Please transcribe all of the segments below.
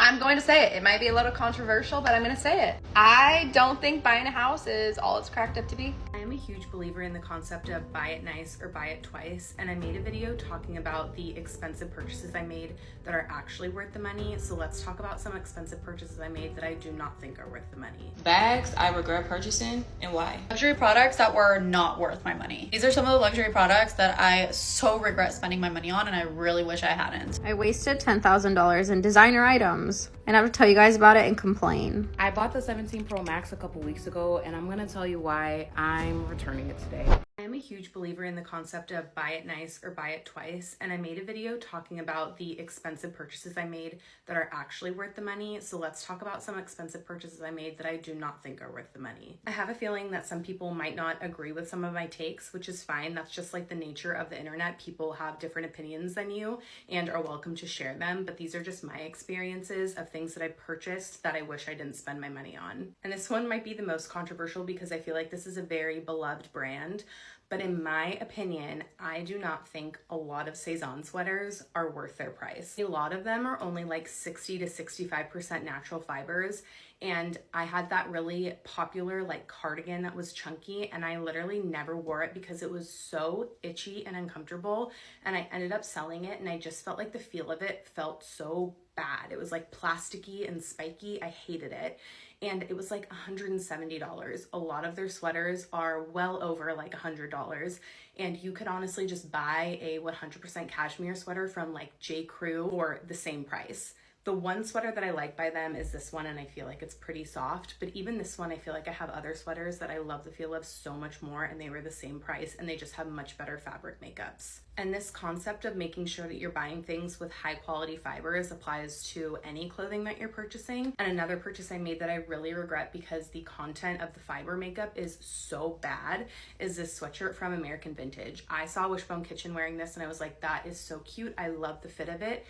I'm going to say it. It might be a little controversial, but I'm going to say it. I don't think buying a house is all it's cracked up to be. I am a huge believer in the concept of buy it nice or buy it twice, and I made a video talking about the expensive purchases I made that are actually worth the money. So let's talk about some expensive purchases I made that I do not think are worth the money. Bags I regret purchasing and why. Luxury products that were not worth my money. These are some of the luxury products that I so regret spending my money on, and I really wish I hadn't. I wasted $10,000 in designer items, and I have to tell you guys about it and complain. I bought the 17 Pro Max a couple weeks ago, and I'm gonna tell you why I'm returning it today. I am a huge believer in the concept of buy it nice or buy it twice, and I made a video talking about the expensive purchases I made that are actually worth the money. So let's talk about some expensive purchases I made that I do not think are worth the money. I have a feeling that some people might not agree with some of my takes, which is fine. That's just like the nature of the internet. People have different opinions than you and are welcome to share them, but these are just my experiences of things that I purchased that I wish I didn't spend my money on. And this one might be the most controversial because I feel like this is a very beloved brand. But in my opinion, I do not think a lot of Cezanne sweaters are worth their price. A lot of them are only like 60 to 65% natural fibers. And I had that really popular like cardigan that was chunky, and I literally never wore it because it was so itchy and uncomfortable. And I ended up selling it, and I just felt like the feel of it felt so bad. It was like plasticky and spiky. I hated it. And it was like $170. A lot of their sweaters are well over like $100. And you could honestly just buy a 100% cashmere sweater from like J. Crew for the same price. The one sweater that I like by them is this one, and I feel like it's pretty soft, but even this one, I feel like I have other sweaters that I love the feel of so much more, and they were the same price, and they just have much better fabric makeups. And this concept of making sure that you're buying things with high quality fibers applies to any clothing that you're purchasing. And another purchase I made that I really regret because the content of the fiber makeup is so bad is this sweatshirt from American Vintage. I saw Wishbone Kitchen wearing this, and I was like, that is so cute. I love the fit of it.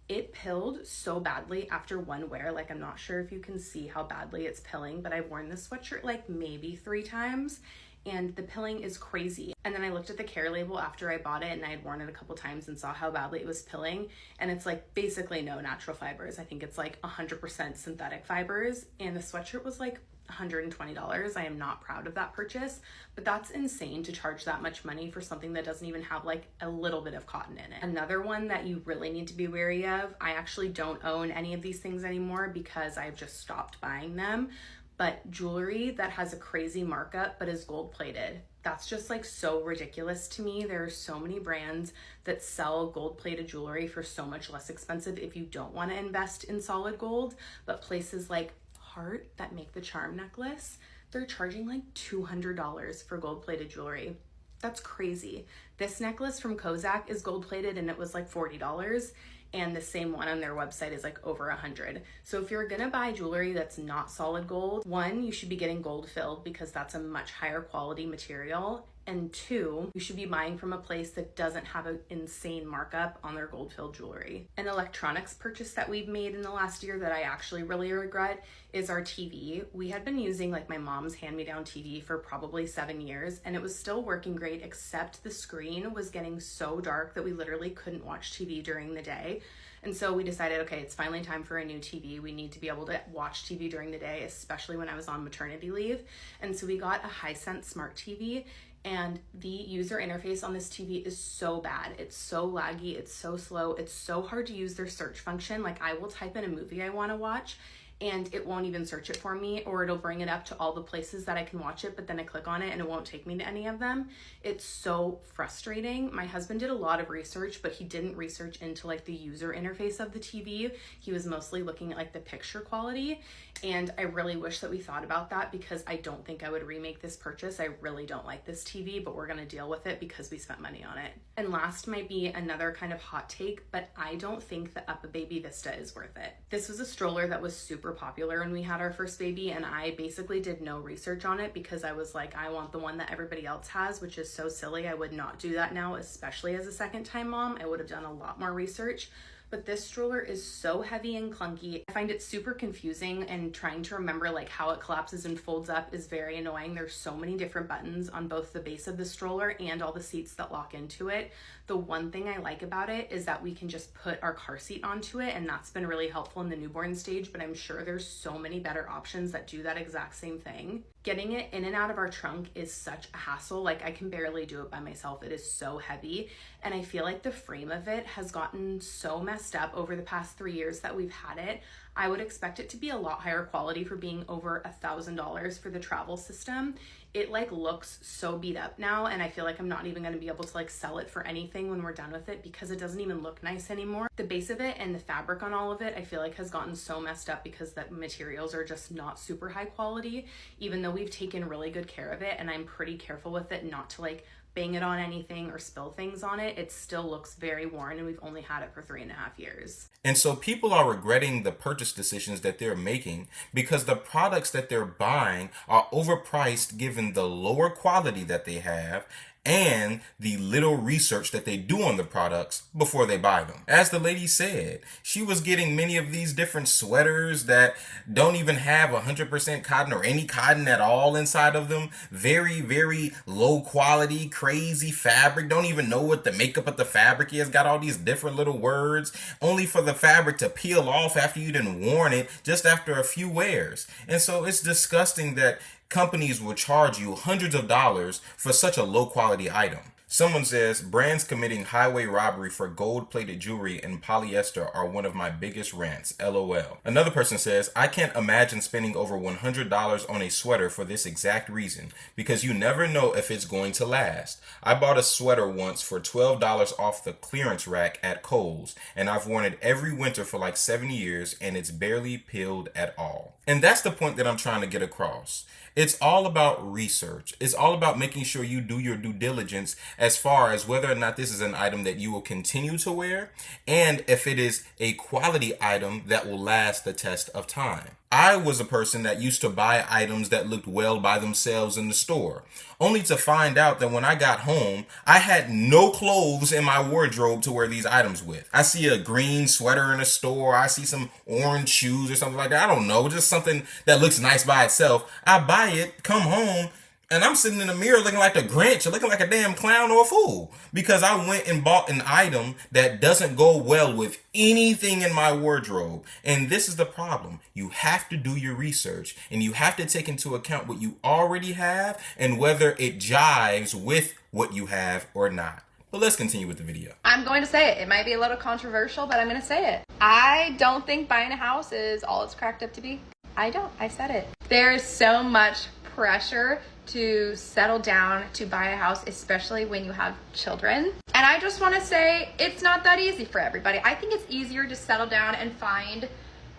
It pilled so badly after one wear. Like, I'm not sure if you can see how badly it's pilling, but I've worn this sweatshirt like maybe 3 times, and the pilling is crazy. And then I looked at the care label after I bought it, and I had worn it a couple times and saw how badly it was pilling, and it's like basically no natural fibers. I think it's like 100% synthetic fibers, and the sweatshirt was like $120. I am not proud of that purchase, but that's insane to charge that much money for something that doesn't even have like a little bit of cotton in it. Another one that you really need to be wary of, I actually don't own any of these things anymore because I've just stopped buying them, but jewelry that has a crazy markup but is gold plated. That's just like so ridiculous to me. There are so many brands that sell gold plated jewelry for so much less expensive if you don't want to invest in solid gold, but places like Heart that make the charm necklace, they're charging like $200 for gold plated jewelry. That's crazy. This necklace from Kozak is gold plated and it was like $40, and the same one on their website is like over $100. So if you're gonna buy jewelry that's not solid gold, 1, you should be getting gold filled because that's a much higher quality material. And 2, you should be buying from a place that doesn't have an insane markup on their gold filled jewelry. An electronics purchase that we've made in the last year that I actually really regret is our TV. We had been using like my mom's hand-me-down TV for probably 7 years, and it was still working great, except the screen was getting so dark that we literally couldn't watch TV during the day. And so we decided, okay, it's finally time for a new TV. We need to be able to watch TV during the day, especially when I was on maternity leave. And so we got a Hisense smart TV, and the user interface on this TV is so bad. It's so laggy, it's so slow, it's so hard to use their search function. Like, I will type in a movie I want to watch and it won't even search it for me, or it'll bring it up to all the places that I can watch it, but then I click on it and it won't take me to any of them. It's so frustrating. My husband did a lot of research, but he didn't research into like the user interface of the TV. He was mostly looking at like the picture quality, and I really wish that we thought about that because I don't think I would remake this purchase. I really don't like this TV, but we're gonna deal with it because we spent money on it. And last might be another kind of hot take, but I don't think the Up a Baby Vista is worth it. This was a stroller that was super popular when we had our first baby, and I basically did no research on it because I was like, I want the one that everybody else has, which is so silly. I would not do that now, especially as a second-time mom. I would have done a lot more research. but this stroller is so heavy and clunky. I find it super confusing, and trying to remember like how it collapses and folds up is very annoying. There's so many different buttons on both the base of the stroller and all the seats that lock into it. The one thing I like about it is that we can just put our car seat onto it, and that's been really helpful in the newborn stage, but I'm sure there's so many better options that do that exact same thing. Getting it in and out of our trunk is such a hassle. Like, I can barely do it by myself. It is so heavy, and I feel like the frame of it has gotten so messed up over the past 3 years that we've had it. I would expect it to be a lot higher quality for being over $1,000 for the travel system. It like looks so beat up now, and I feel like I'm not even going to be able to like sell it for anything when we're done with it because it doesn't even look nice anymore. The base of it and the fabric on all of it I feel like has gotten so messed up because the materials are just not super high quality, even though we've taken really good care of it and I'm pretty careful with it not to like bang it on anything or spill things on it. It still looks very worn, and we've only had it for 3.5 years. And so people are regretting the purchase decisions that they're making because the products that they're buying are overpriced given the lower quality that they have and the little research that they do on the products before they buy them. As the lady said, she was getting many of these different sweaters that don't even have 100% cotton or any cotton at all inside of them. Very, very low quality, crazy fabric. Don't even know what the makeup of the fabric is. Got all these different little words, only for the fabric to peel off after you done worn it just after a few wears. And so it's disgusting that companies will charge you hundreds of dollars for such a low quality item. Someone says, brands committing highway robbery for gold-plated jewelry and polyester are one of my biggest rants, LOL. Another person says, I can't imagine spending over $100 on a sweater for this exact reason, because you never know if it's going to last. I bought a sweater once for $12 off the clearance rack at Kohl's, and I've worn it every winter for like 7 years, and it's barely peeled at all. And that's the point that I'm trying to get across. It's all about research. It's all about making sure you do your due diligence as far as whether or not this is an item that you will continue to wear, and if it is a quality item that will last the test of time. I was a person that used to buy items that looked well by themselves in the store, only to find out that when I got home, I had no clothes in my wardrobe to wear these items with. I see a green sweater in a store, I see some orange shoes or something like that. I don't know, just something that looks nice by itself. I buy it, come home, and I'm sitting in the mirror looking like the Grinch or looking like a damn clown or a fool because I went and bought an item that doesn't go well with anything in my wardrobe. And this is the problem. You have to do your research, and you have to take into account what you already have and whether it jives with what you have or not. But let's continue with the video. I'm going to say it. It might be a little controversial, but I'm going to say it. I don't think buying a house is all it's cracked up to be. I don't. I said it. There's so much pressure to settle down to buy a house, especially when you have children. And I just want to say it's not that easy for everybody. I think it's easier to settle down and find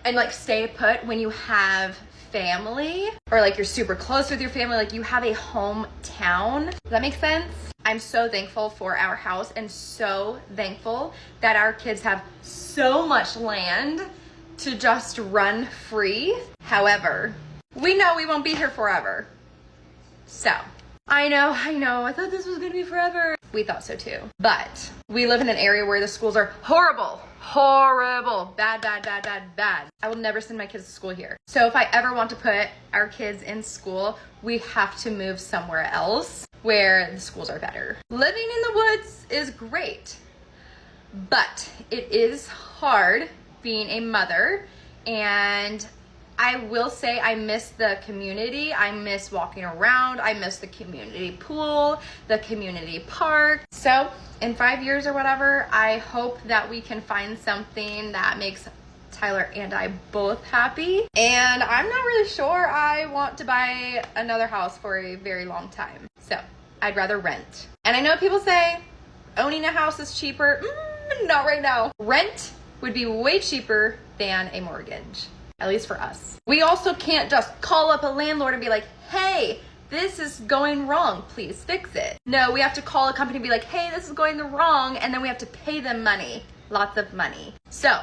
and like stay put when you have family or like you're super close with your family, like you have a hometown. Does that make sense? I'm so thankful for our house and so thankful that our kids have so much land to just run free. However, we know we won't be here forever. So, I know, I thought this was gonna be forever. We thought so too. But we live in an area where the schools are horrible, bad. I will never send my kids to school here. So if I ever want to put our kids in school, we have to move somewhere else where the schools are better. Living in the woods is great, but it is hard being a mother, and I will say I miss the community. I miss walking around. I miss the community pool, the community park. So in 5 years or whatever, I hope that we can find something that makes Tyler and I both happy. And I'm not really sure I want to buy another house for a very long time. So I'd rather rent. And I know people say owning a house is cheaper. Not right now. Rent would be way cheaper than a mortgage. At least for us. We also can't just call up a landlord and be like, hey, this is going wrong, please fix it. No, we have to call a company and be like, hey, this is going wrong, and then we have to pay them money, lots of money. So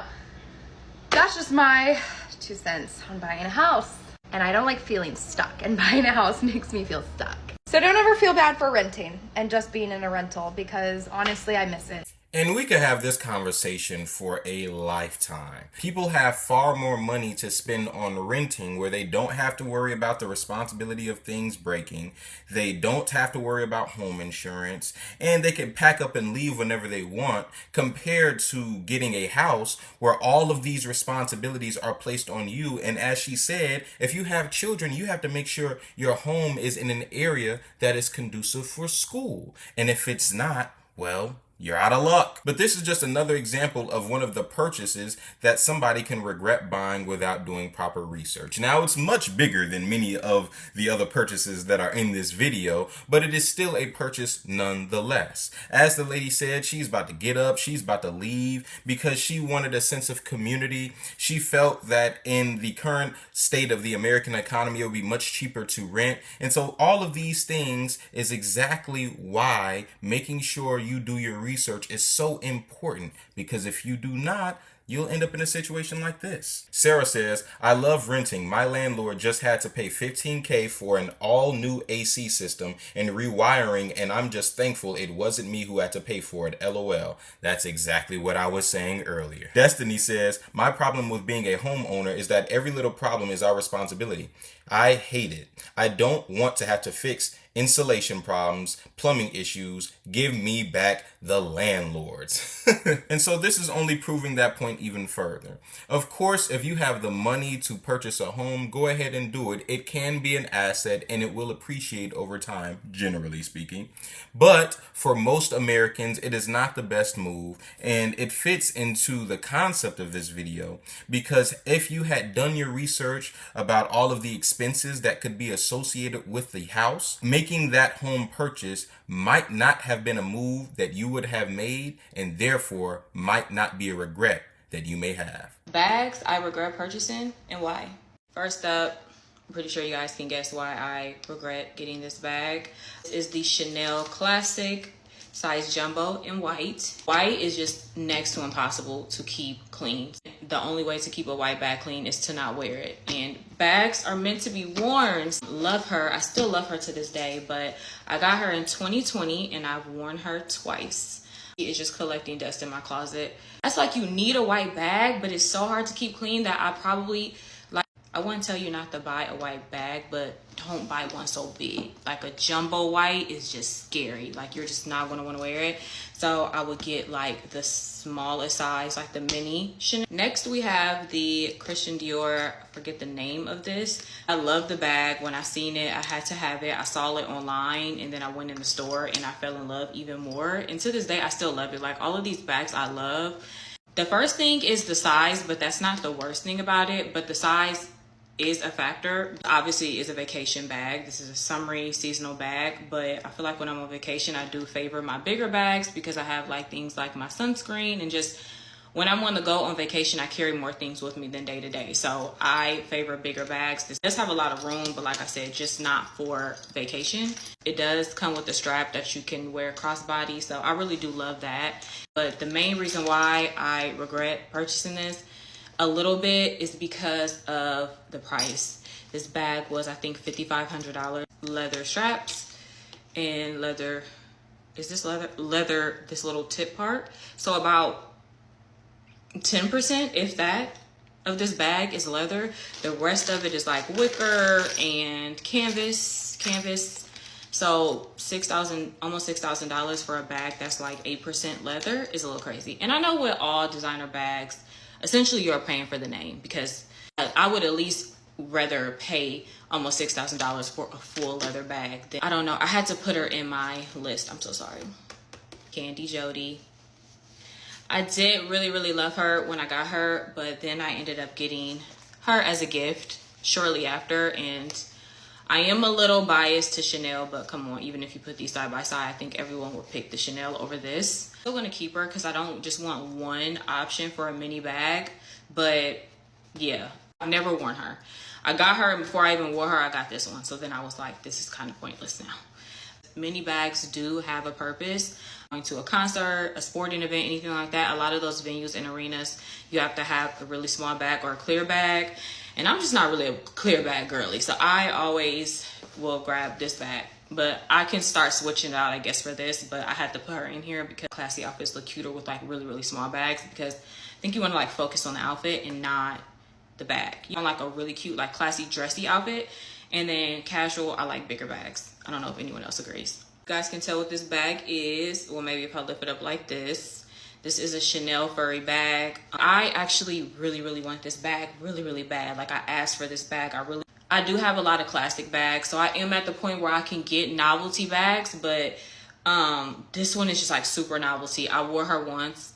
that's just my 2 cents on buying a house. And I don't like feeling stuck, and buying a house makes me feel stuck. So don't ever feel bad for renting and just being in a rental, because honestly, I miss it. And we could have this conversation for a lifetime. People have far more money to spend on renting where they don't have to worry about the responsibility of things breaking. They don't have to worry about home insurance, and they can pack up and leave whenever they want, compared to getting a house where all of these responsibilities are placed on you. And as she said, if you have children, you have to make sure your home is in an area that is conducive for school. And if it's not, well, you're out of luck. But this is just another example of one of the purchases that somebody can regret buying without doing proper research. Now, it's much bigger than many of the other purchases that are in this video, but it is still a purchase nonetheless. As the lady said, she's about to get up, she's about to leave because she wanted a sense of community. She felt that in the current state of the American economy, it would be much cheaper to rent. And so all of these things is exactly why making sure you do your research is so important, because if you do not, you'll end up in a situation like this. Sarah says, I love renting. My landlord just had to pay $15,000 for an all new AC system and rewiring, and I'm just thankful it wasn't me who had to pay for it. LOL. That's exactly what I was saying earlier. Destiny says, my problem with being a homeowner is that every little problem is our responsibility. I hate it. I don't want to have to fix insulation problems, plumbing issues. Give me back the landlords. And so this is only proving that point even further. Of course, if you have the money to purchase a home, go ahead and do it. It can be an asset and it will appreciate over time, generally speaking. But for most Americans, it is not the best move, and it fits into the concept of this video, because if you had done your research about all of the expenses that could be associated with the house, making that home purchase might not have been a move that you would have made, and therefore might not be a regret that you may have. Bags I regret purchasing and why. First up, I'm pretty sure you guys can guess why I regret getting this bag. This is the Chanel Classic size jumbo in white. White is just next to impossible to keep clean. The only way to keep a white bag clean is to not wear it. And bags are meant to be worn. Love her. I still love her to this day, but I got her in 2020 and I've worn her twice. It's just collecting dust in my closet. That's like, you need a white bag, but it's so hard to keep clean that I wouldn't tell you not to buy a white bag, but don't buy one so big. Like a jumbo white is just scary. Like, you're just not gonna wanna wear it. So I would get like the smallest size, like the mini Chanel. Next we have the Christian Dior, I forget the name of this. I love the bag. When I seen it, I had to have it. I saw it online and then I went in the store and I fell in love even more. And to this day, I still love it. Like, all of these bags I love. The first thing is the size, but that's not the worst thing about it. But the size is a factor. Obviously, it's a vacation bag. This is a summery seasonal bag, but I feel like when I'm on vacation, I do favor my bigger bags because I have like things like my sunscreen, and just when I'm on the go on vacation, I carry more things with me than day to day. So I favor bigger bags. This does have a lot of room, but like I said, just not for vacation. It does come with a strap that you can wear crossbody, so I really do love that. But the main reason why I regret purchasing this a little bit is because of the price. This bag was, I think, $5,500. Leather straps and leather, is this leather? Leather, this little tip part. So about 10%, if that, of this bag is leather. The rest of it is like wicker and canvas. So $6,000, almost $6,000 for a bag that's like 8% leather is a little crazy. And I know with all designer bags, essentially you're paying for the name, because I would at least rather pay almost $6,000 for a full leather bag. I don't know. I had to put her in my list. I'm so sorry. Candy Jody. I did really, really love her when I got her, but then I ended up getting her as a gift shortly after. And I am a little biased to Chanel, but come on, even if you put these side by side, I think everyone would pick the Chanel over this. I'm still gonna keep her because I don't just want one option for a mini bag, but yeah, I've never worn her. I got her, and before I even wore her, I got this one. So then I was like, this is kind of pointless now. Mini bags do have a purpose. Going to a concert, a sporting event, anything like that, a lot of those venues and arenas, you have to have a really small bag or a clear bag. And I'm just not really a clear bag girly. So I always will grab this bag But I can start switching it out, I guess, for this. But I had to put her in here because classy outfits look cuter with like really, really small bags, because I think you want to like focus on the outfit and not the bag. You want like a really cute, like classy, dressy outfit. And then casual, I like bigger bags. I don't know if anyone else agrees. You guys can tell what this bag is. Well, maybe if I lift it up like this. This is a Chanel furry bag. I actually really, really want this bag really, really bad. Like, I asked for this bag. I do have a lot of classic bags, so I am at the point where I can get novelty bags, but this one is just like super novelty. I wore her once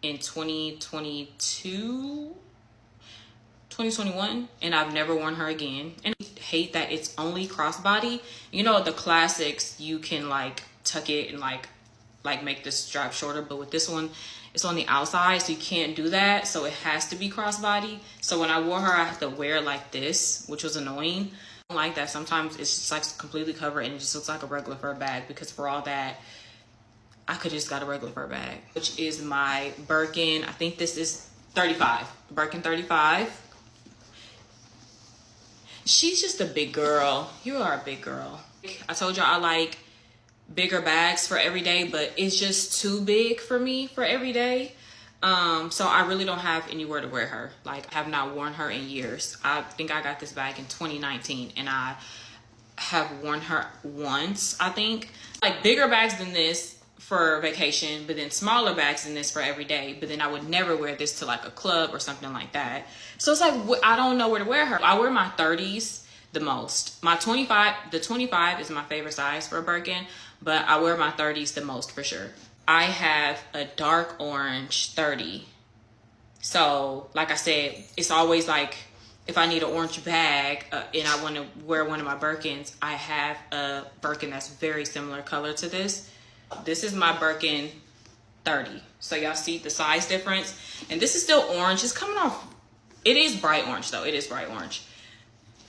in 2021, and I've never worn her again. And I hate that it's only crossbody. You know, the classics, you can like tuck it and like make this strap shorter, but with this one, it's on the outside, so you can't do that. So it has to be crossbody. So when I wore her, I had to wear it like this, which was annoying. I don't like that. Sometimes it's just like completely covered and it just looks like a regular fur bag, because for all that, I could just got a regular fur bag, which is my Birkin. I think this is 35, Birkin 35. She's just a big girl. You are a big girl. I told y'all I like bigger bags for every day, but it's just too big for me for every day. So I really don't have anywhere to wear her. Like, I have not worn her in years. I think I got this bag in 2019 and I have worn her once, I think. Like, bigger bags than this for vacation, but then smaller bags than this for every day. But then I would never wear this to like a club or something like that. So it's like, I don't know where to wear her. I wear my 30s the most. The 25 is my favorite size for a Birkin, but I wear my 30s the most for sure. I have a dark orange 30. So like I said, it's always like, if I need an orange bag and I want to wear one of my Birkins, I have a Birkin that's very similar color to this. This is my Birkin 30. So y'all see the size difference. And this is still orange. It's coming off. It is bright orange though. It is bright orange.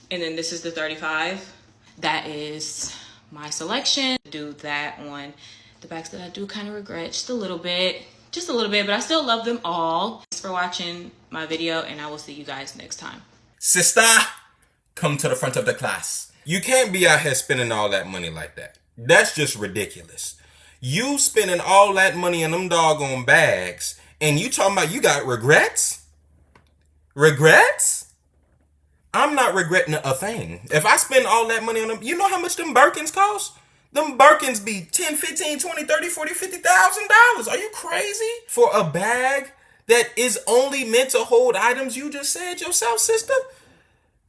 And then this is the 35. That is my selection. Do that on the bags that I do kind of regret just a little bit, but I still love them all. Thanks for watching my video, and I will see you guys next time. Sister, come to the front of the class. You can't be out here spending all that money like that. That's just ridiculous. You spending all that money on them doggone bags, and you talking about you got regrets? Regrets? I'm not regretting a thing. If I spend all that money on them, you know how much them Birkins cost? Them Birkins be $10, $15, $20, $30, $40, $50,000. Are you crazy? For a bag that is only meant to hold items you just said yourself, sister?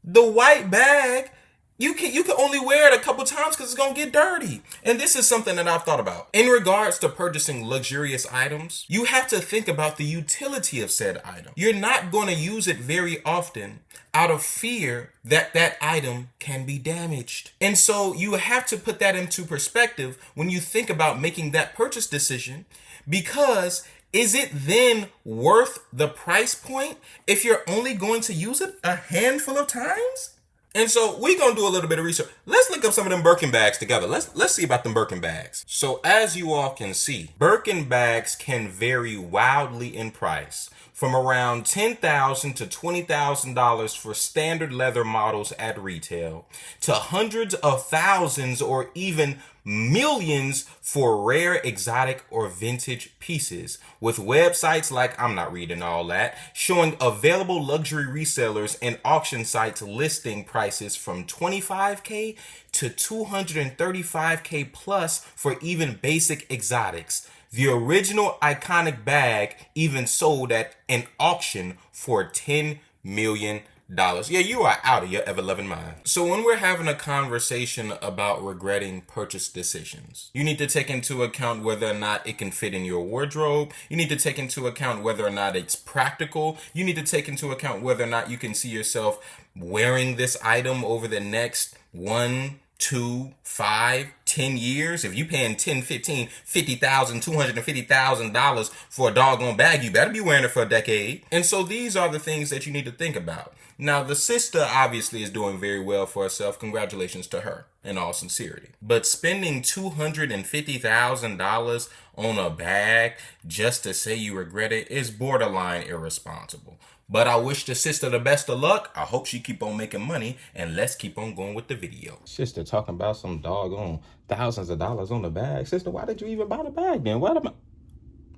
The white bag, you can only wear it a couple times because it's going to get dirty. And this is something that I've thought about. In regards to purchasing luxurious items, you have to think about the utility of said item. You're not going to use it very often out of fear that that item can be damaged. And so you have to put that into perspective when you think about making that purchase decision, because is it then worth the price point if you're only going to use it a handful of times? And so we're going to do a little bit of research. Let's look up some of them Birkin bags together. Let's see about them Birkin bags. So as you all can see, Birkin bags can vary wildly in price, from around $10,000 to $20,000 for standard leather models at retail, to hundreds of thousands or even millions for rare, exotic, or vintage pieces, with websites like, I'm not reading all that, showing available luxury resellers and auction sites listing prices from $25K to $235K plus for even basic exotics. The original iconic bag even sold at an auction for $10 million. Yeah, you are out of your ever-loving mind. So when we're having a conversation about regretting purchase decisions, you need to take into account whether or not it can fit in your wardrobe. You need to take into account whether or not it's practical. You need to take into account whether or not you can see yourself wearing this item over the next 1, 2, 5, 10 years. If you paying $10, $15, $50,000, $250,000 for a doggone bag, you better be wearing it for a decade. And so these are the things that you need to think about. Now, the sister obviously is doing very well for herself. Congratulations to her, in all sincerity. But spending $250,000 on a bag just to say you regret it is borderline irresponsible. But I wish the sister the best of luck. I hope she keep on making money, and let's keep on going with the video. Sister talking about some doggone thousands of dollars on the bag. Sister, why did you even buy the bag then? Why the...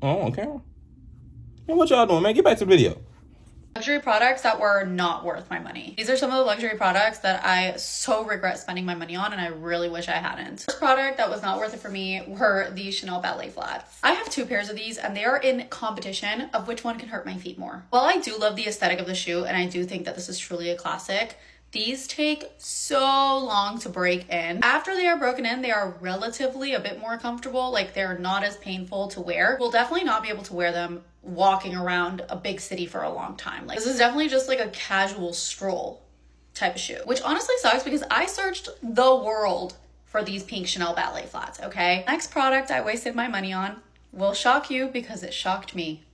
Oh, on camera? Man, what y'all doing, man? Get back to the video. Luxury products that were not worth my money. These are some of the luxury products that I so regret spending my money on, and I really wish I hadn't. The first product that was not worth it for me were the Chanel ballet flats. I have 2 pairs of these, and they are in competition of which one can hurt my feet more. While I do love the aesthetic of the shoe, and I do think that this is truly a classic, these take so long to break in. After they are broken in, they are relatively a bit more comfortable. Like, they're not as painful to wear. We'll definitely not be able to wear them walking around a big city for a long time. Like, this is definitely just like a casual stroll type of shoe, which honestly sucks because I searched the world for these pink Chanel ballet flats, okay? Next product I wasted my money on will shock you because it shocked me.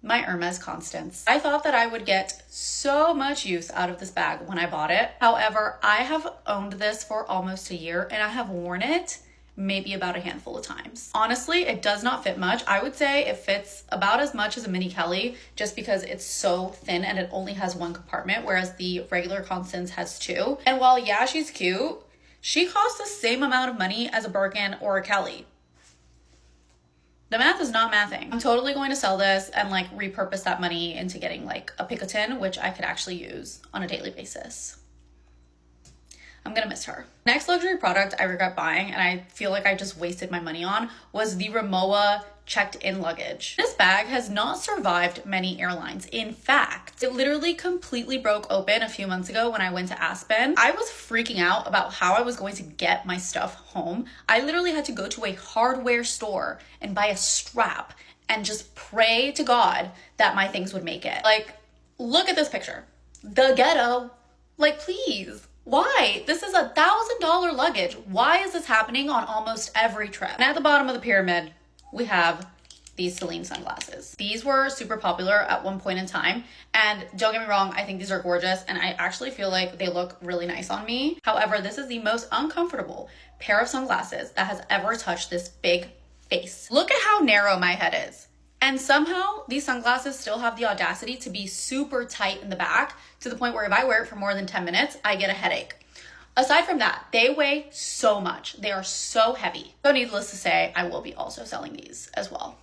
My Hermes Constance. I thought that I would get so much use out of this bag when I bought it. However, I have owned this for almost a year and I have worn it maybe about a handful of times. Honestly, it does not fit much. I would say it fits about as much as a mini Kelly just because it's so thin and it only has 1 compartment, whereas the regular Constance has 2. And while yeah, she's cute, she costs the same amount of money as a Birkin or a Kelly. The math is not mathing. I'm totally going to sell this and like repurpose that money into getting like a Picotin, which I could actually use on a daily basis. I'm gonna miss her. Next luxury product I regret buying, and I feel like I just wasted my money on, was the Rimowa checked-in luggage. This bag has not survived many airlines. In fact, it literally completely broke open a few months ago when I went to Aspen. I was freaking out about how I was going to get my stuff home. I literally had to go to a hardware store and buy a strap and just pray to God that my things would make it. Like, look at this picture. The ghetto. Like, please. Why? This is $1,000 luggage. Why is this happening on almost every trip? And at the bottom of the pyramid, we have these Celine sunglasses. These were super popular at one point in time. And don't get me wrong, I think these are gorgeous. And I actually feel like they look really nice on me. However, this is the most uncomfortable pair of sunglasses that has ever touched this big face. Look at how narrow my head is. And somehow these sunglasses still have the audacity to be super tight in the back to the point where if I wear it for more than 10 minutes, I get a headache. Aside from that, they weigh so much. They are so heavy. So needless to say, I will be also selling these as well,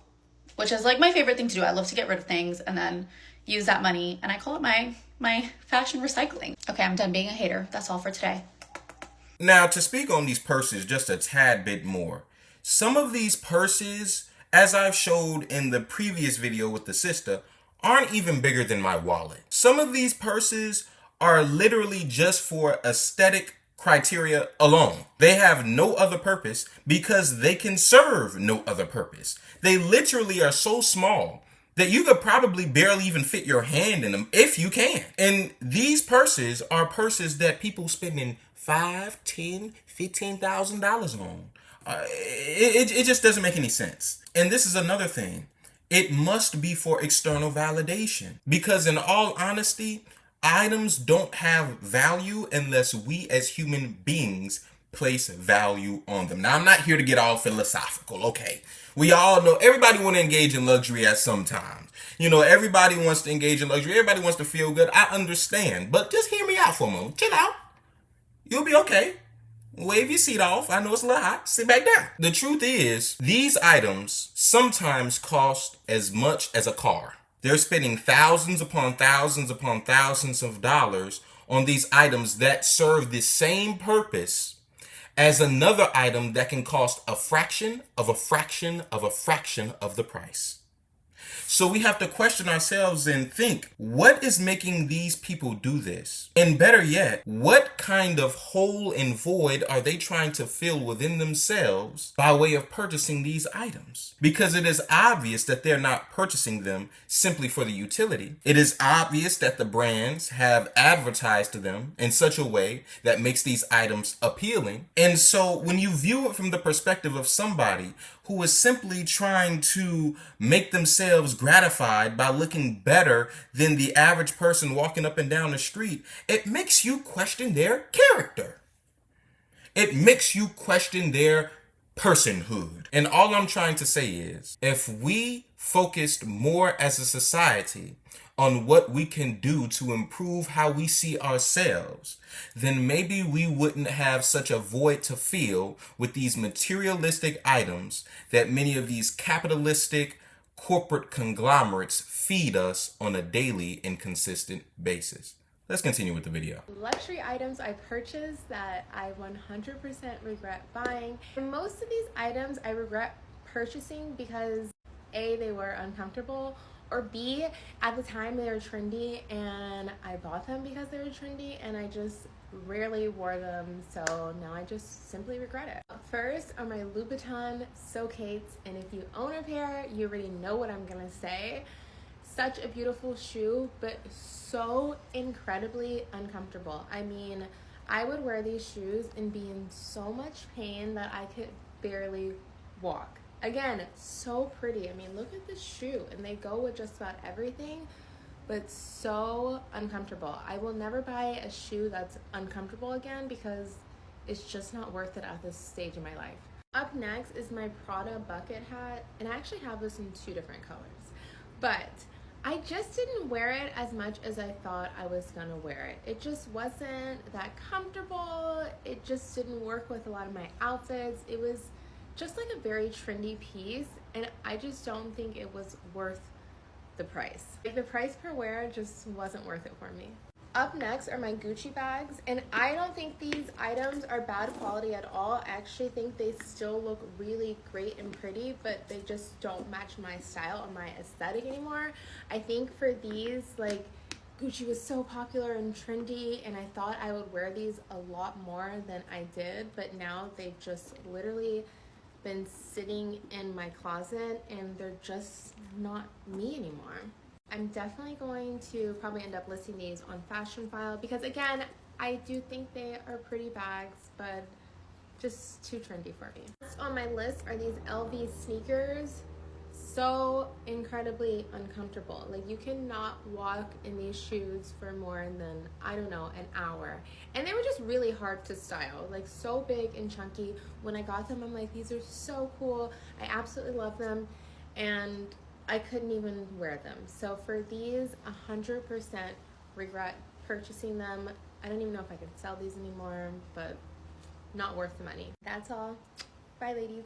which is like my favorite thing to do. I love to get rid of things and then use that money, and I call it my fashion recycling. Okay, I'm done being a hater. That's all for today. Now, to speak on these purses just a tad bit more, some of these purses, as I've showed in the previous video with the sister, aren't even bigger than my wallet. Some of these purses are literally just for aesthetic criteria alone. They have no other purpose because they can serve no other purpose. They literally are so small that you could probably barely even fit your hand in them if you can. And these purses are purses that people spending $5,000, $10,000, $15,000 on. It just doesn't make any sense. And this is another thing. It must be for external validation. Because in all honesty, items don't have value unless we as human beings place value on them. Now, I'm not here to get all philosophical, okay? We all know everybody want to engage in luxury at some time. You know, everybody wants to engage in luxury. Everybody wants to feel good. I understand. But just hear me out for a moment. Chill out. You'll be okay. Wave your seat off. I know it's a little hot. Sit back down. The truth is, these items sometimes cost as much as a car. They're spending thousands upon thousands upon thousands of dollars on these items that serve the same purpose as another item that can cost a fraction of a fraction of a fraction of the price. So we have to question ourselves and think, what is making these people do this? And better yet, what kind of hole and void are they trying to fill within themselves by way of purchasing these items? Because it is obvious that they're not purchasing them simply for the utility. It is obvious that the brands have advertised to them in such a way that makes these items appealing. And so when you view it from the perspective of somebody who is simply trying to make themselves gratified by looking better than the average person walking up and down the street, it makes you question their character. It makes you question their personhood. And all I'm trying to say is, if we focused more as a society on what we can do to improve how we see ourselves, then maybe we wouldn't have such a void to fill with these materialistic items that many of these capitalistic corporate conglomerates feed us on a daily and consistent basis. Let's continue with the video. Luxury items I purchased that I 100% regret buying. And most of these items I regret purchasing because A, they were uncomfortable, or B, at the time they were trendy and I bought them because they were trendy and I just rarely wore them, so now I just simply regret it. First are my Louboutin Socates, and if you own a pair, you already know what I'm gonna say. Such a beautiful shoe, but so incredibly uncomfortable. I mean, I would wear these shoes and be in so much pain that I could barely walk. Again, so pretty. I mean, look at this shoe, and they go with just about everything, but so uncomfortable. I will never buy a shoe that's uncomfortable again because it's just not worth it at this stage in my life. Up next is my Prada bucket hat, and I actually have this in 2 different colors, but I just didn't wear it as much as I thought I was gonna wear it. It just wasn't that comfortable. It just didn't work with a lot of my outfits. It was just like a very trendy piece, and I just don't think it was worth the price. Like, the price per wear just wasn't worth it for me. Up next are my Gucci bags, and I don't think these items are bad quality at all. I actually think they still look really great and pretty, but they just don't match my style or my aesthetic anymore. I think for these, like, Gucci was so popular and trendy, and I thought I would wear these a lot more than I did, but now they've just literally been sitting in my closet and they're just not me anymore. I'm definitely going to probably end up listing these on Fashion File because, again, I do think they are pretty bags, but just too trendy for me. Next on my list are these LV sneakers. So incredibly uncomfortable. Like, you cannot walk in these shoes for more than, I don't know, an hour. And they were just really hard to style, like so big and chunky. When I got them, I'm like, these are so cool. I absolutely love them. And I couldn't even wear them. So for these, 100% regret purchasing them. I don't even know if I could sell these anymore, but not worth the money. That's all. Bye, ladies.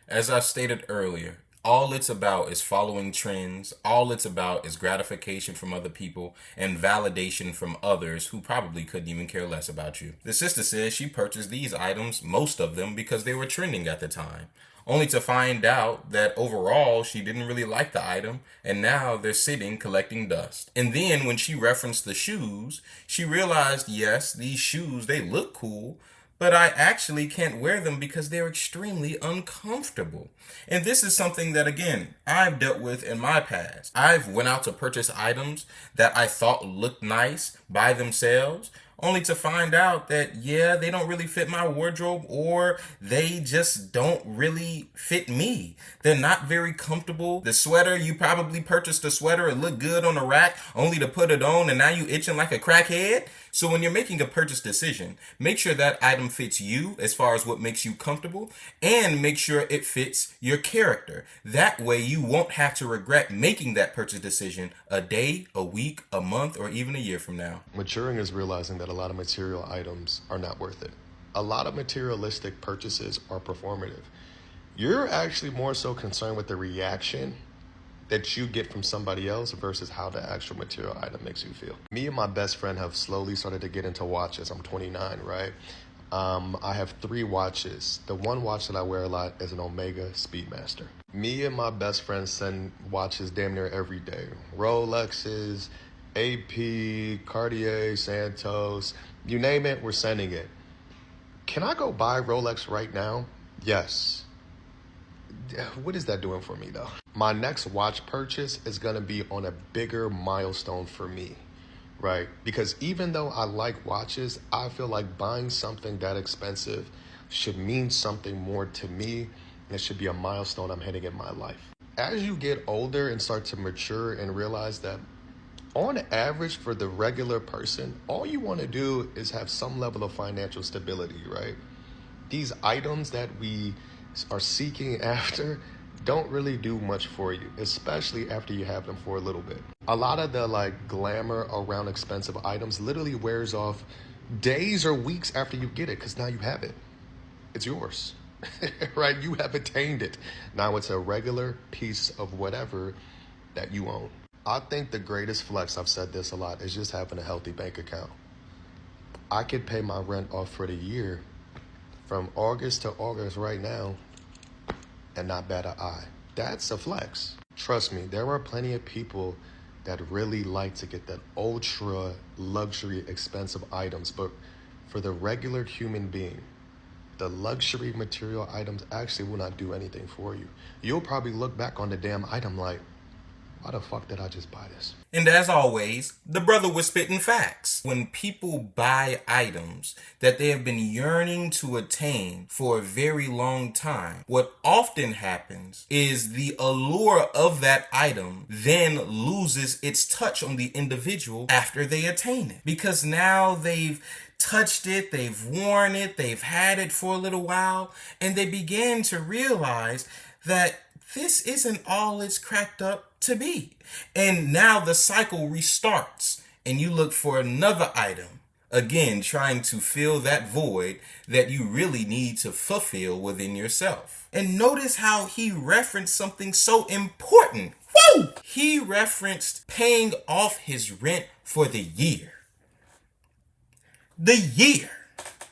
As I stated earlier, all it's about is following trends. All it's about is gratification from other people and validation from others who probably couldn't even care less about you. The sister says she purchased these items, most of them, because they were trending at the time, only to find out that overall she didn't really like the item, and now they're sitting collecting dust. And then when she referenced the shoes, she realized, yes, these shoes, they look cool, but I actually can't wear them because they're extremely uncomfortable. And this is something that, again, I've dealt with in my past. I've went out to purchase items that I thought looked nice by themselves, only to find out that, yeah, they don't really fit my wardrobe, or they just don't really fit me. They're not very comfortable. The sweater, you probably purchased a sweater, it looked good on the rack, only to put it on and now you itching like a crackhead. So when you're making a purchase decision, make sure that item fits you as far as what makes you comfortable, and make sure it fits your character. That way you won't have to regret making that purchase decision a day, a week, a month, or even a year from now. Maturing is realizing that a lot of material items are not worth it. A lot of materialistic purchases are performative. You're actually more so concerned with the reaction that you get from somebody else versus how the actual material item makes you feel. Me and my best friend have slowly started to get into watches. I'm 29, right? I have 3 watches. The one watch that I wear a lot is an Omega Speedmaster. Me and my best friend send watches damn near every day. Rolexes, AP, Cartier, Santos, you name it, we're sending it. Can I go buy Rolex right now? Yes. What is that doing for me though? My next watch purchase is gonna be on a bigger milestone for me, right? Because even though I like watches, I feel like buying something that expensive should mean something more to me, and it should be a milestone I'm hitting in my life. As you get older and start to mature and realize that on average for the regular person, all you wanna do is have some level of financial stability, right? These items that we are seeking after, don't really do much for you, especially after you have them for a little bit. A lot of the like glamour around expensive items literally wears off days or weeks after you get it, because now you have it. It's yours, right? You have attained it. Now it's a regular piece of whatever that you own. I think the greatest flex, I've said this a lot, is just having a healthy bank account. I could pay my rent off for the year from August to August right now and not bat an eye. That's a flex. Trust me, there are plenty of people that really like to get that ultra luxury expensive items, but for the regular human being, the luxury material items actually will not do anything for you. You'll probably look back on the damn item like, why the fuck did I just buy this? And as always, the brother was spitting facts. When people buy items that they have been yearning to attain for a very long time, what often happens is the allure of that item then loses its touch on the individual after they attain it. Because now they've touched it, they've worn it, they've had it for a little while, and they begin to realize that this isn't all it's cracked up to be. And now the cycle restarts and you look for another item, again trying to fill that void that you really need to fulfill within yourself. And notice how he referenced something so important. Woo! He referenced paying off his rent for the year. The year.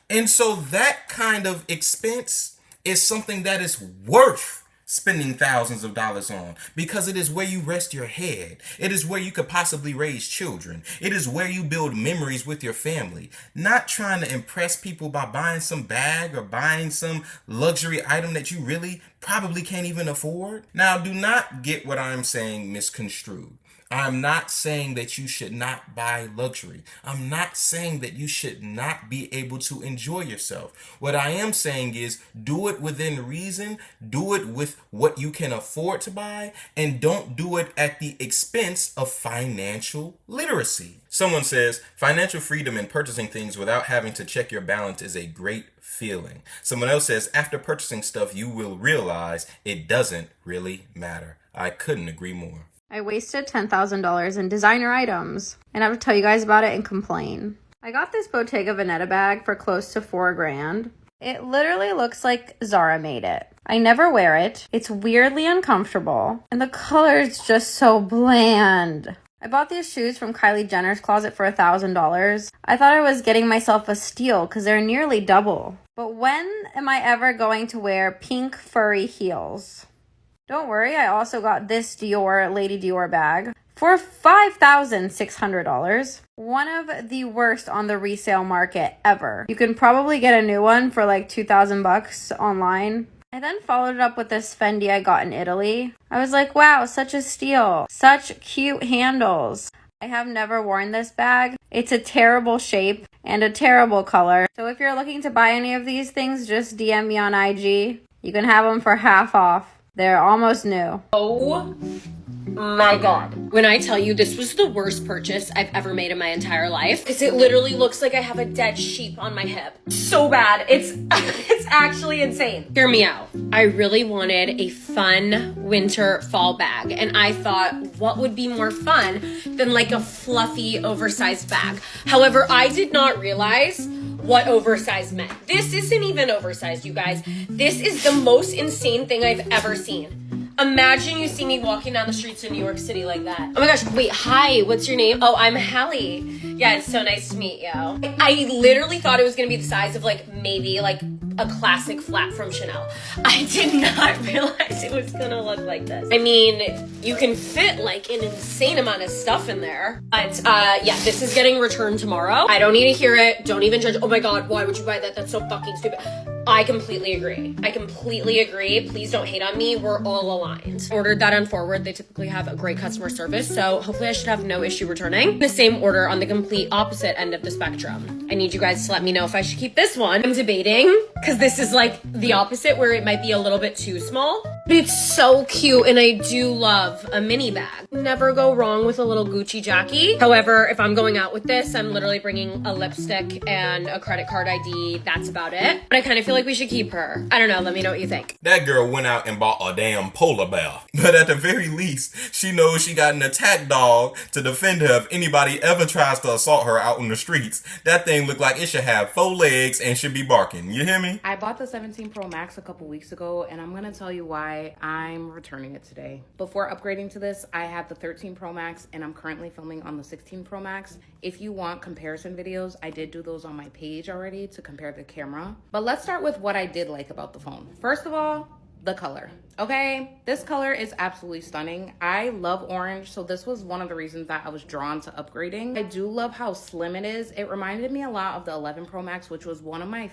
And so that kind of expense is something that is worth spending thousands of dollars on, because it is where you rest your head. It is where you could possibly raise children. It is where you build memories with your family. Not trying to impress people by buying some bag or buying some luxury item that you really probably can't even afford. Now, do not get what I'm saying misconstrued. I'm not saying that you should not buy luxury. I'm not saying that you should not be able to enjoy yourself. What I am saying is do it within reason, do it with what you can afford to buy, and don't do it at the expense of financial literacy. Someone says, financial freedom in purchasing things without having to check your balance is a great feeling. Someone else says, after purchasing stuff, you will realize it doesn't really matter. I couldn't agree more. I wasted $10,000 in designer items, and I have to tell you guys about it and complain. I got this Bottega Veneta bag for close to $4,000. It literally looks like Zara made it. I never wear it. It's weirdly uncomfortable, and the color is just so bland. I bought these shoes from Kylie Jenner's closet for $1,000. I thought I was getting myself a steal because they're nearly double. But when am I ever going to wear pink furry heels? Don't worry, I also got this Lady Dior bag for $5,600. One of the worst on the resale market ever. You can probably get a new one for like $2,000 online. I then followed it up with this Fendi I got in Italy. I was like, wow, such a steal. Such cute handles. I have never worn this bag. It's a terrible shape and a terrible color. So if you're looking to buy any of these things, just DM me on IG. You can have them for half off. They're almost new. Oh my God. When I tell you this was the worst purchase I've ever made in my entire life, because it literally looks like I have a dead sheep on my hip. So bad. It's actually insane. Hear me out. I really wanted a fun winter fall bag, and I thought, what would be more fun than like a fluffy oversized bag? However, I did not realize what oversized meant. This isn't even oversized, you guys. This is the most insane thing I've ever seen. Imagine you see me walking down the streets of New York City like that. Oh my gosh, wait, hi, what's your name? Oh, I'm Hallie. Yeah, it's so nice to meet you. I literally thought it was gonna be the size of like maybe like a classic flat from Chanel. I did not realize it was gonna look like this. I mean, you can fit like an insane amount of stuff in there. But yeah, this is getting returned tomorrow. I don't need to hear it. Don't even judge. Oh my God, why would you buy that? That's so fucking stupid. I completely agree. Please don't hate on me. We're all aligned. Ordered that on Forward. They typically have a great customer service, so hopefully I should have no issue returning. The same order on the complete opposite end of the spectrum. I need you guys to let me know if I should keep this one. I'm debating, because this is like the opposite where it might be a little bit too small. It's so cute, and I do love a mini bag. Never go wrong with a little Gucci Jackie. However, if I'm going out with this, I'm literally bringing a lipstick and a credit card ID. That's about it. But I kind of feel like we should keep her. I don't know. Let me know what you think. That girl went out and bought a damn polar bear. But at the very least, she knows she got an attack dog to defend her if anybody ever tries to assault her out in the streets. That thing look like it should have 4 legs and should be barking. You hear me? I bought the 17 Pro Max a couple weeks ago, and I'm gonna tell you why I'm returning it today. Before upgrading to this, I had the 13 Pro Max, and I'm currently filming on the 16 Pro Max. If you want comparison videos, I did do those on my page already to compare the camera. But let's start with what I did like about the phone. First of all, the color. Okay, this color is absolutely stunning. I love orange, so this was one of the reasons that I was drawn to upgrading. I do love how slim it is. It reminded me a lot of the 11 Pro Max, which was one of my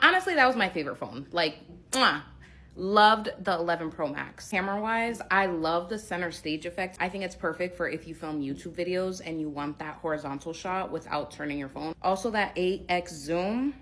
honestly, that was my favorite phone. Like, mwah. Loved the 11 Pro Max. Camera wise, I love the center stage effect. I think it's perfect for if you film YouTube videos and you want that horizontal shot without turning your phone. Also, that 8x zoom,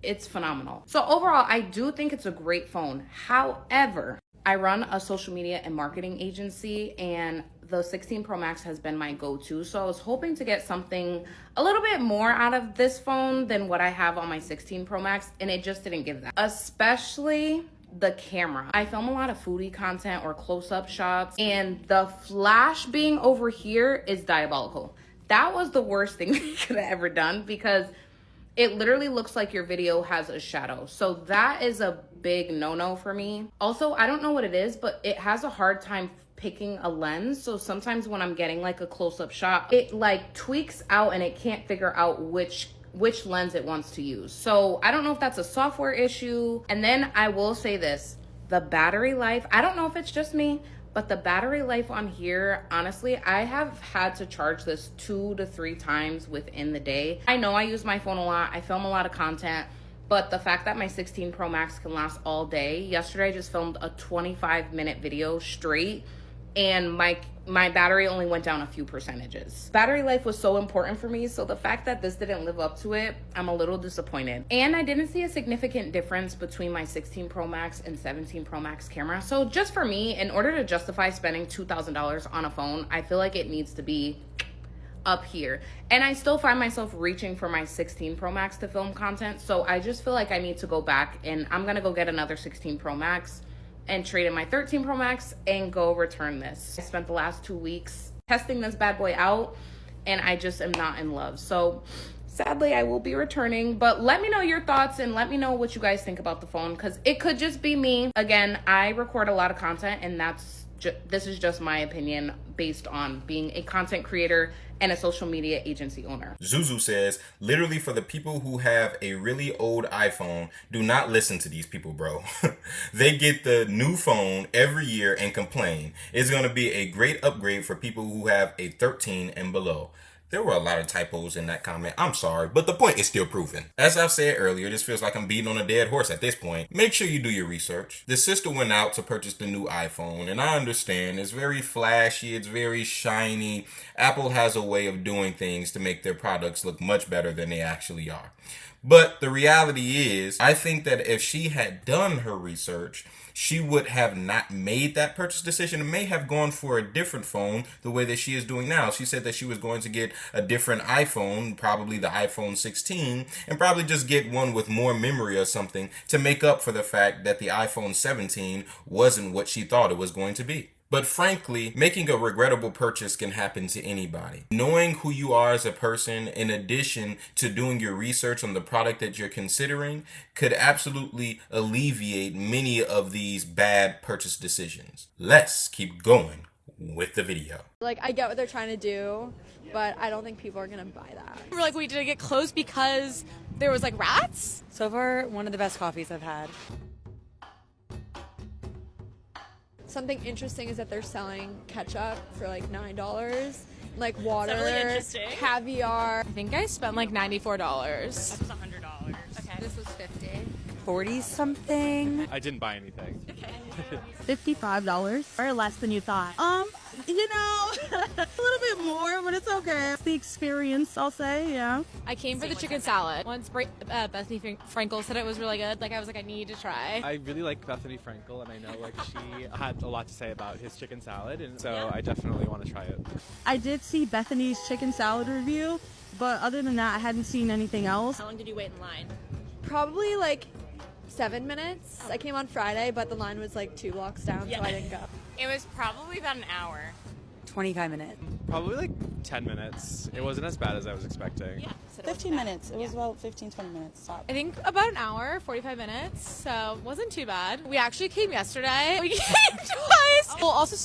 it's phenomenal. So overall, I do think it's a great phone. However, I run a social media and marketing agency, and the 16 Pro Max has been my go-to. So I was hoping to get something a little bit more out of this phone than what I have on my 16 Pro Max, and it just didn't give that. Especially the camera. I film a lot of foodie content or close-up shots, and the flash being over here is diabolical. That was the worst thing we could have ever done, because it literally looks like your video has a shadow. So that is a big no-no for me. Also, I don't know what it is, but it has a hard time picking a lens. So sometimes when I'm getting like a close-up shot, it like tweaks out and it can't figure out which lens it wants to use. So I don't know if that's a software issue. And then I will say this, the battery life, I don't know if it's just me, but the battery life on here, honestly, I have had to charge this 2 to 3 times within the day. I know I use my phone a lot, I film a lot of content, but the fact that my 16 Pro Max can last all day, yesterday I just filmed a 25-minute video straight, and my battery only went down a few percentages. Battery life was so important for me, so the fact that this didn't live up to it, I'm a little disappointed. And I didn't see a significant difference between my 16 Pro Max and 17 Pro Max camera. So just for me, in order to justify spending $2,000 on a phone, I feel like it needs to be up here. And I still find myself reaching for my 16 Pro Max to film content, so I just feel like I need to go back, and I'm gonna go get another 16 Pro Max and trade in my 13 Pro Max and go return this. I spent the last 2 weeks testing this bad boy out, and I just am not in love. So sadly, I will be returning, but let me know your thoughts and let me know what you guys think about the phone, because it could just be me. Again, I record a lot of content, and this is just my opinion based on being a content creator and a social media agency owner. Zuzu says, literally for the people who have a really old iPhone, do not listen to these people, bro. They get the new phone every year and complain. It's going to be a great upgrade for people who have a 13 and below. There were a lot of typos in that comment. I'm sorry, but the point is still proven. As I've said earlier, this feels like I'm beating on a dead horse at this point. Make sure you do your research. The sister went out to purchase the new iPhone, and I understand it's very flashy, it's very shiny. Apple has a way of doing things to make their products look much better than they actually are. But the reality is, I think that if she had done her research, she would have not made that purchase decision and may have gone for a different phone the way that she is doing now. She said that she was going to get a different iPhone, probably the iPhone 16, and probably just get one with more memory or something to make up for the fact that the iPhone 17 wasn't what she thought it was going to be. But frankly, making a regrettable purchase can happen to anybody. Knowing who you are as a person, in addition to doing your research on the product that you're considering, could absolutely alleviate many of these bad purchase decisions. Let's keep going with the video. Like, I get what they're trying to do, but I don't think people are gonna buy that. We're like, wait, did I get closed because there was like rats? So far, one of the best coffees I've had. Something interesting is that they're selling ketchup for like $9, like water, caviar. I think I spent like $94. That was $100. Okay. This was $50. 40 something. I didn't buy anything. $55 or less than you thought. You know, a little bit more, but it's okay. It's the experience, I'll say, yeah. I came for the chicken salad. Once Bethany Frankel said it was really good, I was like, I need to try. I really like Bethany Frankel, and I know she had a lot to say about his chicken salad, and so I definitely want to try it. I did see Bethany's chicken salad review, but other than that, I hadn't seen anything else. How long did you wait in line? Probably 7 minutes. I came on Friday, but the line was 2 blocks down, so I didn't go. It was probably about an hour. 25 minutes. Probably 10 minutes. It wasn't as bad as I was expecting. Yeah. 15 minutes. It was about 15, 20 minutes. Stop. I think about an hour, 45 minutes, so it wasn't too bad. We actually came yesterday. We came twice. Well, also,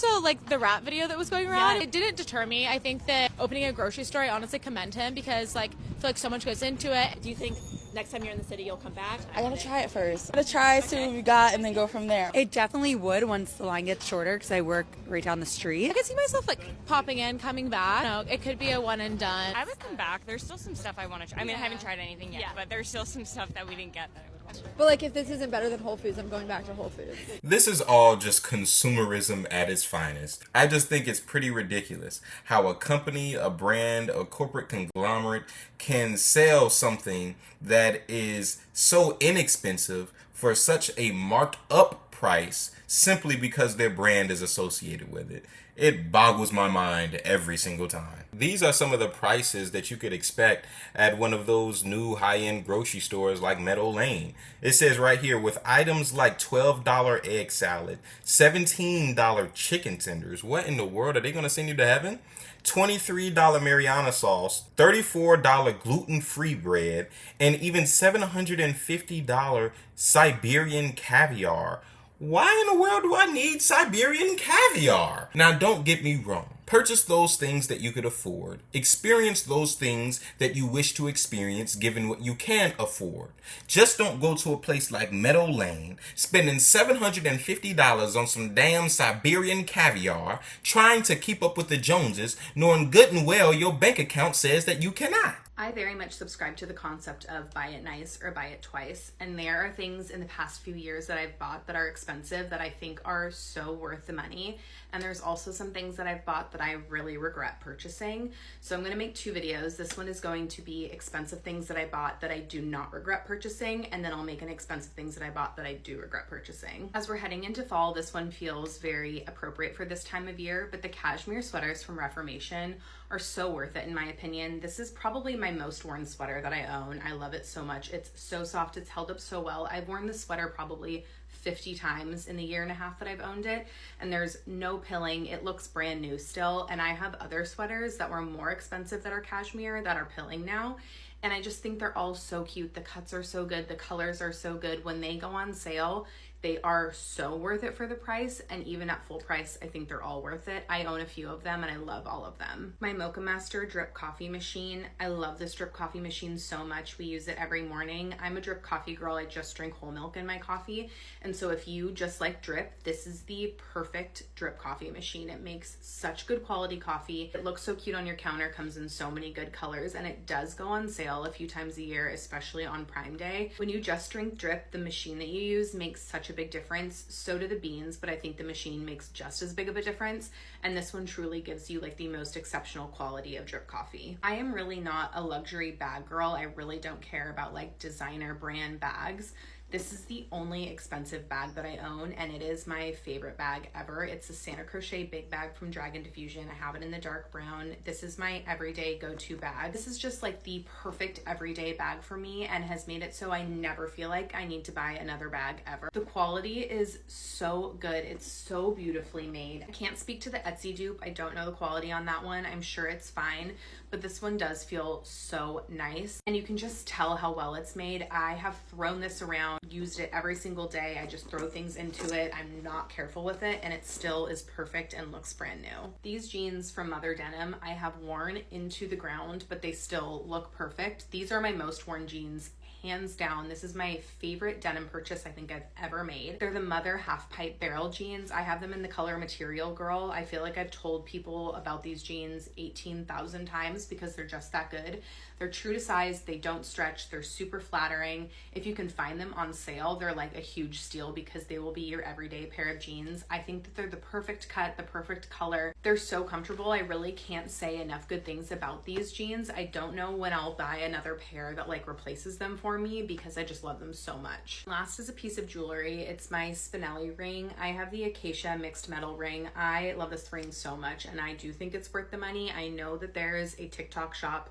the rat video that was going around, it didn't deter me. I think that opening a grocery store, I honestly commend him because, I feel like so much goes into it. Do you think next time you're in the city, you'll come back? I gotta try it first. I gotta try, see what we got, and then go from there. It definitely would once the line gets shorter because I work right down the street. I could see myself, popping in, coming back. No, it could be a one and done. I would come back. There's still some stuff I want to try. I mean, I haven't tried anything yet, but there's still some stuff that we didn't get that I would want to try. But if this isn't better than Whole Foods, I'm going back to Whole Foods. This is all just consumerism at its finest. I just think it's pretty ridiculous how a company, a brand, a corporate conglomerate can sell something that is so inexpensive for such a marked up price simply because their brand is associated with it. It boggles my mind every single time. These are some of the prices that you could expect at one of those new high-end grocery stores like Meadow Lane. It says right here, with items like $12 egg salad, $17 chicken tenders. What in the world? Are they going to send you to heaven? $23 Mariana sauce, $34 gluten-free bread, and even $750 Siberian caviar. Why in the world do I need Siberian caviar? Now, don't get me wrong. Purchase those things that you could afford. Experience those things that you wish to experience given what you can afford. Just don't go to a place like Meadow Lane, spending $750 on some damn Siberian caviar, trying to keep up with the Joneses, knowing good and well your bank account says that you cannot. I very much subscribe to the concept of buy it nice or buy it twice. And there are things in the past few years that I've bought that are expensive that I think are so worth the money. And there's also some things that I've bought that I really regret purchasing. So I'm going to make 2 videos. This one is going to be expensive things that I bought that I do not regret purchasing. And then I'll make an expensive things that I bought that I do regret purchasing. As we're heading into fall, this one feels very appropriate for this time of year, but the cashmere sweaters from Reformation are so worth it in my opinion. This is probably my most worn sweater that I own. I love it so much. It's so soft. It's held up so well. I've worn this sweater probably 50 times in the year and a half that I've owned it, and there's no pilling. It looks brand new still, and I have other sweaters that were more expensive that are cashmere that are pilling now, and I just think they're all so cute. The cuts are so good. The colors are so good. When they go on sale, they are so worth it for the price, and even at full price, I think they're all worth it. I own a few of them and I love all of them. My Mocha Master drip coffee machine. I love this drip coffee machine so much. We use it every morning. I'm a drip coffee girl. I just drink whole milk in my coffee. And so if you just like drip, this is the perfect drip coffee machine. It makes such good quality coffee. It looks so cute on your counter, comes in so many good colors, and it does go on sale a few times a year, especially on Prime Day. When you just drink drip, the machine that you use makes such a big difference. So do the beans, but I think the machine makes just as big of a difference. And this one truly gives you the most exceptional quality of drip coffee. I am really not a luxury bag girl. I really don't care about designer brand bags. This is the only expensive bag that I own, and it is my favorite bag ever. It's a Santa Crochet big bag from Dragon Diffusion. I have it in the dark brown. This is my everyday go-to bag. This is just the perfect everyday bag for me and has made it so I never feel like I need to buy another bag ever. The quality is so good. It's so beautifully made. I can't speak to the Etsy dupe. I don't know the quality on that one. I'm sure it's fine, but this one does feel so nice, and you can just tell how well it's made. I have thrown this around, used it every single day. I just throw things into it. I'm not careful with it, and it still is perfect and looks brand new. These jeans from Mother Denim I have worn into the ground, but they still look perfect. These are my most worn jeans, hands down. This is my favorite denim purchase I think I've ever made. They're the Mother half pipe barrel jeans. I have them in the color Material Girl. I feel like I've told people about these jeans 18,000 times because they're just that good. They're true to size, they don't stretch, they're super flattering. If you can find them on on sale, they're like a huge steal because they will be your everyday pair of jeans. I think that they're the perfect cut, the perfect color. They're so comfortable. I really can't say enough good things about these jeans. I don't know when I'll buy another pair that like replaces them for me because I just love them so much. Last is a piece of jewelry. It's my Spinelli ring. I have the Acacia mixed metal ring. I love this ring so much and I do think it's worth the money. I know that there is a TikTok shop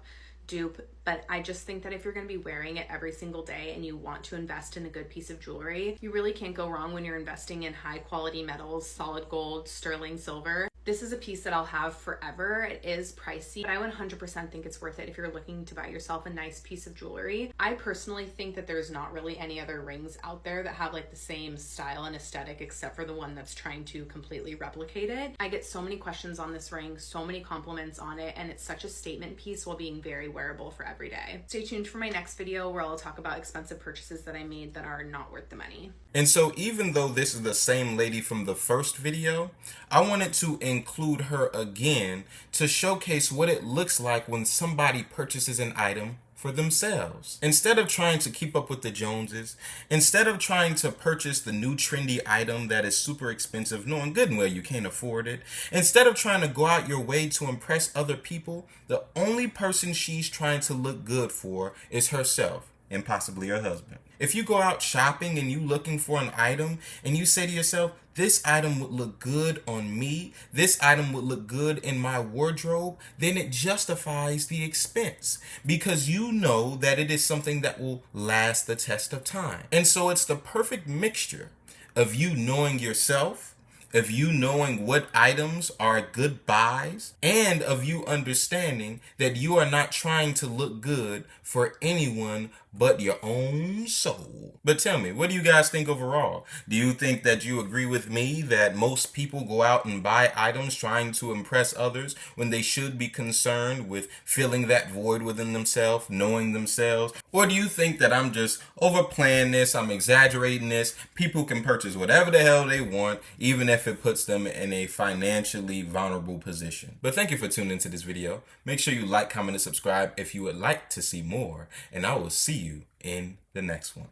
dupe, but I just think that if you're going to be wearing it every single day and you want to invest in a good piece of jewelry, you really can't go wrong when you're investing in high quality metals, solid gold, sterling silver. This is a piece that I'll have forever. It is pricey, but I 100% think it's worth it if you're looking to buy yourself a nice piece of jewelry. I personally think that there's not really any other rings out there that have like the same style and aesthetic except for the one that's trying to completely replicate it. I get so many questions on this ring, so many compliments on it, and it's such a statement piece while being very wearable for every day. Stay tuned for my next video where I'll talk about expensive purchases that I made that are not worth the money. And so even though this is the same lady from the first video, I wanted to include her again to showcase what it looks like when somebody purchases an item for themselves. Instead of trying to keep up with the Joneses, instead of trying to purchase the new trendy item that is super expensive, knowing good and well you can't afford it, instead of trying to go out your way to impress other people, the only person she's trying to look good for is herself and possibly her husband. If you go out shopping and you looking for an item and you say to yourself, this item would look good on me, this item would look good in my wardrobe, then it justifies the expense because you know that it is something that will last the test of time. And so it's the perfect mixture of you knowing yourself, of you knowing what items are good buys, and of you understanding that you are not trying to look good for anyone but your own soul. But tell me, what do you guys think overall? Do you think that you agree with me that most people go out and buy items trying to impress others when they should be concerned with filling that void within themselves, knowing themselves? Or do you think that I'm just overplaying this, I'm exaggerating this, people can purchase whatever the hell they want, even if it puts them in a financially vulnerable position? But thank you for tuning into this video. Make sure you like, comment, and subscribe if you would like to see more, and I will see you in the next one.